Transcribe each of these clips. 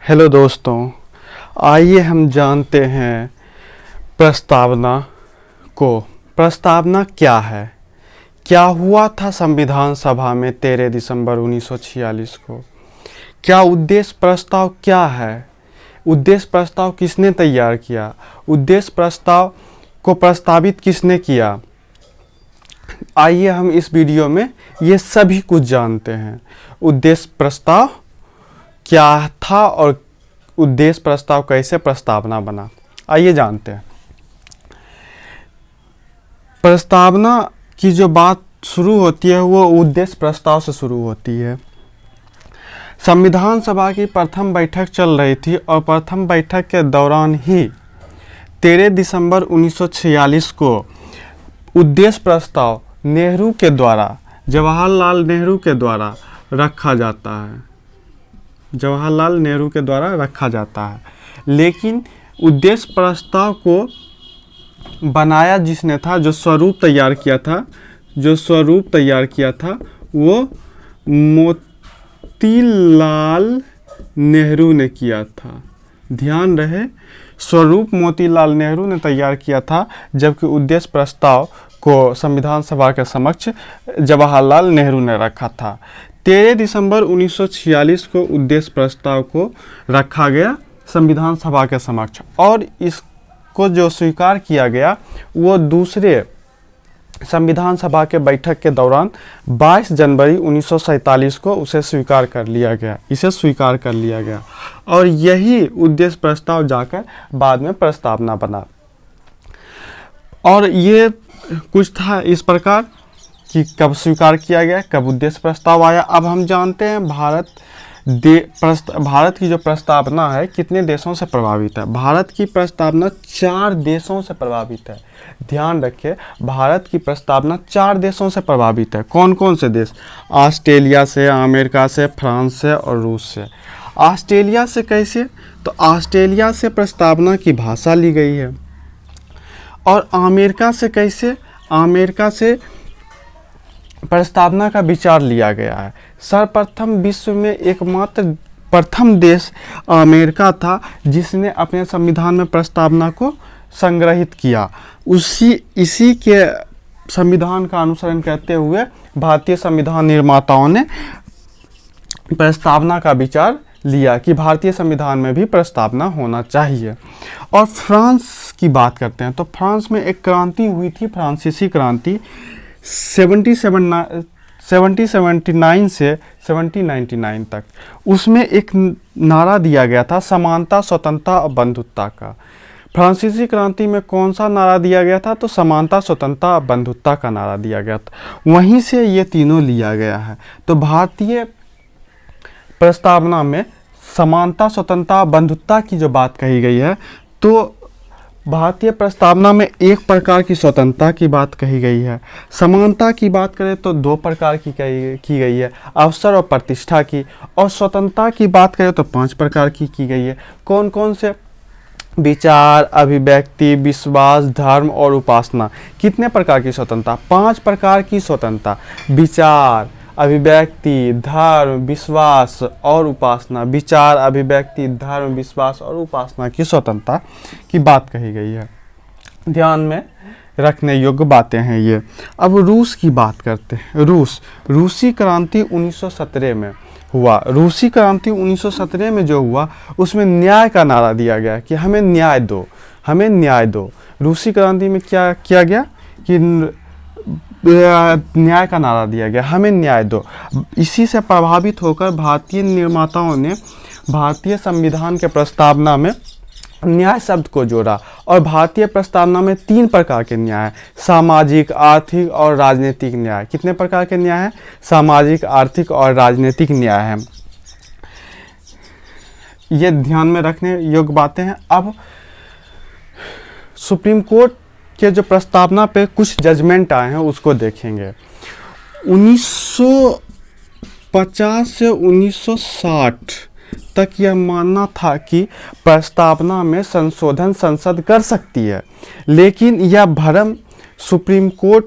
Hello दोस्तों, आइए हम जानते हैं प्रस्तावना को। प्रस्तावना क्या है? क्या हुआ था संविधान सभा में 13 दिसंबर 1946 को? क्या उद्देश्य प्रस्ताव क्या है? उद्देश्य प्रस्ताव किसने तैयार किया? उद्देश्य प्रस्ताव को प्रस्तावित किसने किया? आइए हम इस वीडियो में ये सभी कुछ जानते हैं। उद्देश्य प्रस्ताव क्या था और उद्देश्य प्रस्ताव कैसे प्रस्तावना बना, आइए जानते हैं। प्रस्तावना की जो बात शुरू होती है वो उद्देश्य प्रस्ताव से शुरू होती है। संविधान सभा की प्रथम बैठक चल रही थी और प्रथम बैठक के दौरान ही 13 दिसंबर 1946 को उद्देश्य प्रस्ताव नेहरू के द्वारा, जवाहरलाल नेहरू के द्वारा रखा जाता है। जवाहरलाल नेहरू के द्वारा रखा जाता है, लेकिन उद्देश्य प्रस्ताव को बनाया जिसने था, जो स्वरूप तैयार किया था वो मोतीलाल नेहरू ने किया था। ध्यान रहे, स्वरूप मोतीलाल नेहरू ने तैयार किया था, जबकि उद्देश्य प्रस्ताव को संविधान सभा के समक्ष जवाहरलाल नेहरू ने रखा था। 13 दिसंबर 1946 को उद्देश्य प्रस्ताव को रखा गया संविधान सभा के समक्ष, और इसको जो स्वीकार किया गया वो दूसरे संविधान सभा के बैठक के दौरान 22 जनवरी 1947 को इसे स्वीकार कर लिया गया और यही उद्देश्य प्रस्ताव जाकर बाद में प्रस्तावना बना। और ये कुछ था इस प्रकार कि कब स्वीकार किया गया, कब उद्देश्य प्रस्ताव आया। अब हम जानते हैं भारत की जो प्रस्तावना है कितने देशों से प्रभावित है। भारत की प्रस्तावना 4 देशों से प्रभावित है। ध्यान रखिए, भारत की प्रस्तावना 4 देशों से प्रभावित है। कौन कौन से देश? ऑस्ट्रेलिया से, अमेरिका से, फ्रांस से और रूस से। ऑस्ट्रेलिया से कैसे? तो ऑस्ट्रेलिया से प्रस्तावना की भाषा ली गई है। और अमेरिका से कैसे? अमेरिका से प्रस्तावना का विचार लिया गया है। सर्वप्रथम विश्व में एकमात्र प्रथम देश अमेरिका था जिसने अपने संविधान में प्रस्तावना को संग्रहित किया। इसी के संविधान का अनुसरण करते हुए भारतीय संविधान निर्माताओं ने प्रस्तावना का विचार लिया कि भारतीय संविधान में भी प्रस्तावना होना चाहिए। और फ्रांस की बात करते हैं तो फ्रांस में एक क्रांति हुई थी, फ्रांसीसी क्रांति 1779 से 1799 तक। उसमें एक नारा दिया गया था, समानता, स्वतंत्रता और बंधुत्ता का। फ्रांसीसी क्रांति में कौन सा नारा दिया गया था? तो समानता, स्वतंत्रता और बंधुत्ता का नारा दिया गया था। वहीं से ये तीनों लिया गया है। तो भारतीय प्रस्तावना में समानता, स्वतंत्रता, बंधुत्ता की जो बात कही गई है, तो भारतीय प्रस्तावना में एक प्रकार की स्वतंत्रता की बात कही गई है। समानता की बात करें तो 2 प्रकार की की गई है, अवसर और प्रतिष्ठा की। और स्वतंत्रता की बात करें तो 5 प्रकार की गई है। कौन कौन से? विचार, अभिव्यक्ति, विश्वास, धर्म और उपासना। कितने प्रकार की स्वतंत्रता? 5 प्रकार की स्वतंत्रता। विचार, अभिव्यक्ति, धर्म, विश्वास और उपासना। विचार, अभिव्यक्ति, धर्म, विश्वास और उपासना की स्वतंत्रता की बात कही गई है। ध्यान में रखने योग्य बातें हैं ये। अब रूस की बात करते हैं। रूसी क्रांति 1917 में हुआ। रूसी क्रांति 1917 में जो हुआ उसमें न्याय का नारा दिया गया कि हमें न्याय दो, हमें न्याय दो। रूसी क्रांति में क्या किया गया कि न्याय का नारा दिया गया, हमें न्याय दो। इसी से प्रभावित होकर भारतीय निर्माताओं ने भारतीय संविधान के प्रस्तावना में न्याय शब्द को जोड़ा। और भारतीय प्रस्तावना में 3 प्रकार के न्याय, सामाजिक, आर्थिक और राजनीतिक न्याय। कितने प्रकार के न्याय हैं? सामाजिक, आर्थिक और राजनीतिक न्याय हैं। ये ध्यान में रखने योग्य बातें हैं। अब सुप्रीम कोर्ट के जो प्रस्तावना पे कुछ जजमेंट आए हैं उसको देखेंगे। 1950 से 1960 तक यह मानना था कि प्रस्तावना में संशोधन संसद कर सकती है, लेकिन यह भ्रम सुप्रीम कोर्ट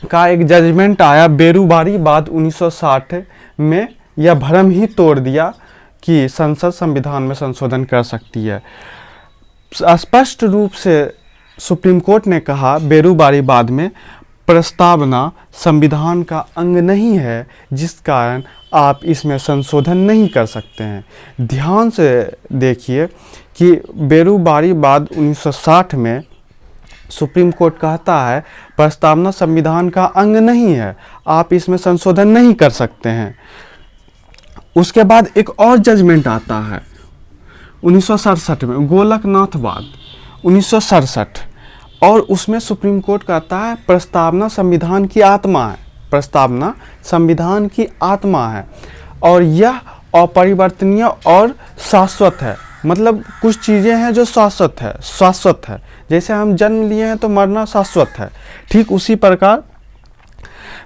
का एक जजमेंट आया बेरुबारी बाद 1960 में, यह भ्रम ही तोड़ दिया कि संसद संविधान में संशोधन कर सकती है। स्पष्ट रूप से सुप्रीम कोर्ट ने कहा बेरूबारीवाद में प्रस्तावना संविधान का अंग नहीं है, जिस कारण आप इसमें संशोधन नहीं कर सकते हैं। ध्यान से देखिए कि बेरूबारीवाद 1960 में सुप्रीम कोर्ट कहता है प्रस्तावना संविधान का अंग नहीं है, आप इसमें संशोधन नहीं कर सकते हैं। उसके बाद एक और जजमेंट आता है 1967 में, गोलकनाथवाद 1967, और उसमें सुप्रीम कोर्ट कहता है प्रस्तावना संविधान की आत्मा है, प्रस्तावना संविधान की आत्मा है और यह अपरिवर्तनीय और शाश्वत है। मतलब कुछ चीज़ें हैं जो शाश्वत है, जैसे हम जन्म लिए हैं तो मरना शाश्वत है, ठीक उसी प्रकार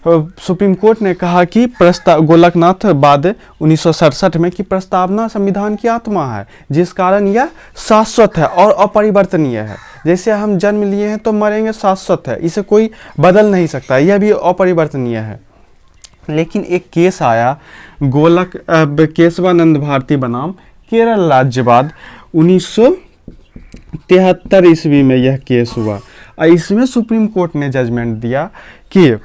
सुप्रीम कोर्ट ने कहा कि गोलकनाथवाद 1967 में कि प्रस्तावना संविधान की आत्मा है, जिस कारण यह शाश्वत है और अपरिवर्तनीय है। जैसे हम जन्म लिए हैं तो मरेंगे, शाश्वत है, इसे कोई बदल नहीं सकता, यह भी अपरिवर्तनीय है। लेकिन एक केस आया केशवानंद भारती बनाम केरल राज्यवाद 1973 ईस्वी में यह केस हुआ। इसमें सुप्रीम कोर्ट ने जजमेंट दिया कि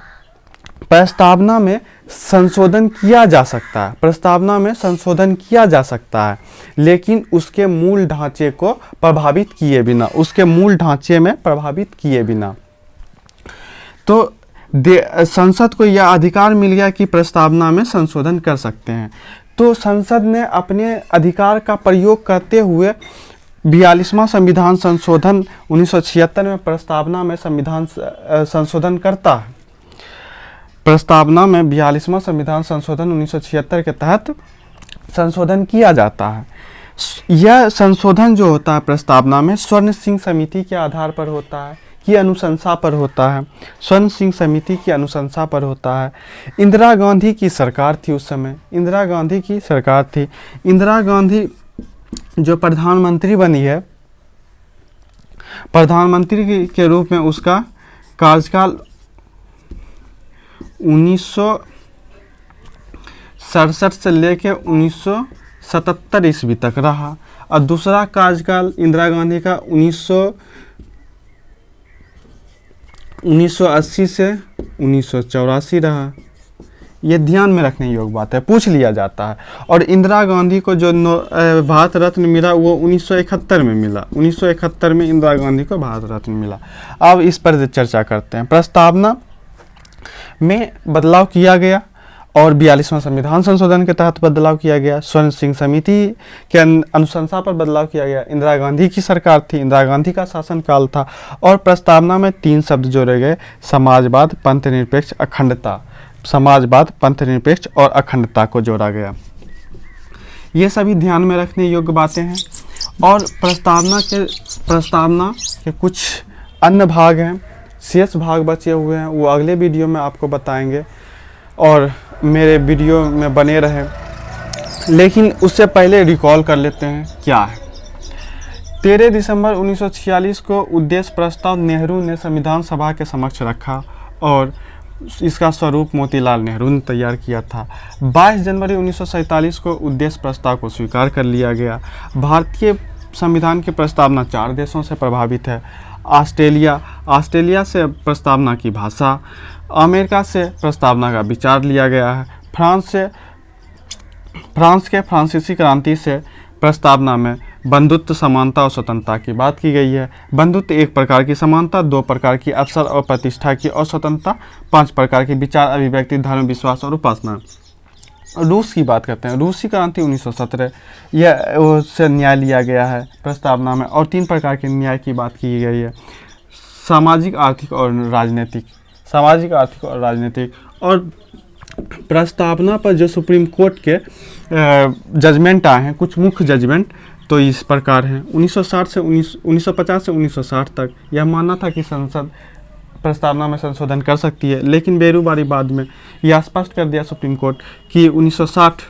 प्रस्तावना में संशोधन किया जा सकता है, प्रस्तावना में संशोधन किया जा सकता है, लेकिन उसके मूल ढांचे को प्रभावित किए बिना, उसके मूल ढांचे में प्रभावित किए बिना। तो संसद को यह अधिकार मिल गया कि प्रस्तावना में संशोधन कर सकते हैं। तो संसद ने अपने अधिकार का प्रयोग करते हुए 42वां संविधान संशोधन 1976 में प्रस्तावना में संविधान संशोधन करता है। प्रस्तावना में 42वां संविधान संशोधन 1976 के तहत संशोधन किया जाता है। यह संशोधन जो होता है प्रस्तावना में स्वर्ण सिंह समिति के आधार पर होता है, की अनुशंसा पर होता है, स्वर्ण सिंह समिति की अनुशंसा पर होता है। इंदिरा गांधी की सरकार थी उस समय, इंदिरा गांधी की सरकार थी। इंदिरा गांधी जो प्रधानमंत्री बनी है, प्रधानमंत्री के रूप में उसका कार्यकाल 1967 से लेकर 1977 ईस्वी तक रहा और दूसरा कार्यकाल इंदिरा गांधी का 1980 से 1984 रहा। ये ध्यान में रखने योग्य बात है, पूछ लिया जाता है। और इंदिरा गांधी को जो भारत रत्न मिला वो 1971 में मिला, 1971 में इंदिरा गांधी को भारत रत्न मिला। अब इस पर चर्चा करते हैं। प्रस्तावना में बदलाव किया गया और 42वां संविधान संशोधन के तहत बदलाव किया गया। स्वर्ण सिंह समिति के अनुशंसा पर बदलाव किया गया। इंदिरा गांधी की सरकार थी, इंदिरा गांधी का शासनकाल था और प्रस्तावना में 3 शब्द जोड़े गए, समाजवाद, पंथनिरपेक्ष, अखंडता। समाजवाद, पंथनिरपेक्ष और अखंडता को जोड़ा गया। ये सभी ध्यान में रखने योग्य बातें हैं। और प्रस्तावना के कुछ अन्य भाग हैं, शेष भाग बचे हुए हैं, वो अगले वीडियो में आपको बताएंगे और मेरे वीडियो में बने रहें। लेकिन उससे पहले रिकॉल कर लेते हैं क्या है। 13 दिसंबर 1946 को उद्देश्य प्रस्ताव नेहरू ने संविधान सभा के समक्ष रखा और इसका स्वरूप मोतीलाल नेहरू ने तैयार किया था। 22 जनवरी 1947 को उद्देश्य प्रस्ताव को स्वीकार कर लिया गया। भारतीय संविधान की प्रस्तावना 4 देशों से प्रभावित है। ऑस्ट्रेलिया से प्रस्तावना की भाषा, अमेरिका से प्रस्तावना का विचार लिया गया है, फ्रांस के फ्रांसीसी क्रांति से प्रस्तावना में बंधुत्व, समानता और स्वतंत्रता की बात की गई है। बंधुत्व 1 प्रकार की समानता, 2 प्रकार की अवसर और प्रतिष्ठा की, और स्वतंत्रता 5 प्रकार की विचार, अभिव्यक्ति, धर्म, विश्वास और उपासना। रूस की बात करते हैं। रूसी क्रांति 1917, यह उससे न्याय लिया गया है प्रस्तावना में और 3 प्रकार के न्याय की बात की गई है, सामाजिक, आर्थिक और राजनीतिक। सामाजिक, आर्थिक और राजनीतिक। और प्रस्तावना पर जो सुप्रीम कोर्ट के जजमेंट आए हैं, कुछ मुख्य जजमेंट तो इस प्रकार हैं। 1950 से 1960 तक यह मानना था कि संसद प्रस्तावना में संशोधन कर सकती है, लेकिन बेरूबारीवाद में यह स्पष्ट कर दिया सुप्रीम कोर्ट कि 1960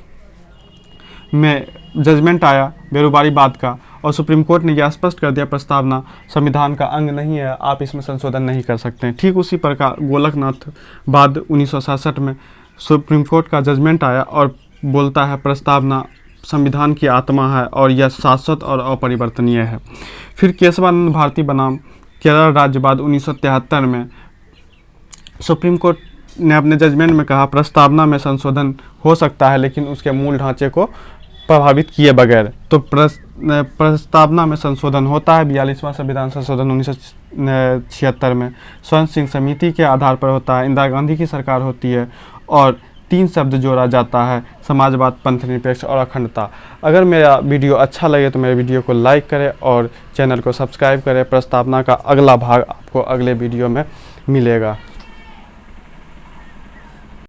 में जजमेंट आया बेरूबारीवाद का और सुप्रीम कोर्ट ने यह स्पष्ट कर दिया प्रस्तावना संविधान का अंग नहीं है, आप इसमें संशोधन नहीं कर सकते हैं। ठीक उसी प्रकार गोलकनाथवाद 1967 में सुप्रीम कोर्ट का जजमेंट आया और बोलता है प्रस्तावना संविधान की आत्मा है और यह शाश्वत और अपरिवर्तनीय है। फिर केशवानंद भारती बनाम केरल राज्यवाद 1973 में सुप्रीम कोर्ट ने अपने जजमेंट में कहा, प्रस्तावना में संशोधन हो सकता है लेकिन उसके मूल ढांचे को प्रभावित किए बगैर। तो प्रस्तावना में संशोधन होता है 42वां संविधान संशोधन 1976 में, स्वर्ण सिंह समिति के आधार पर होता है, इंदिरा गांधी की सरकार होती है और 3 शब्द जोड़ा जाता है, समाजवाद, पंथनिरपेक्ष और अखंडता। अगर मेरा वीडियो अच्छा लगे तो मेरे वीडियो को लाइक करें और चैनल को सब्सक्राइब करें। प्रस्तावना का अगला भाग आपको अगले वीडियो में मिलेगा।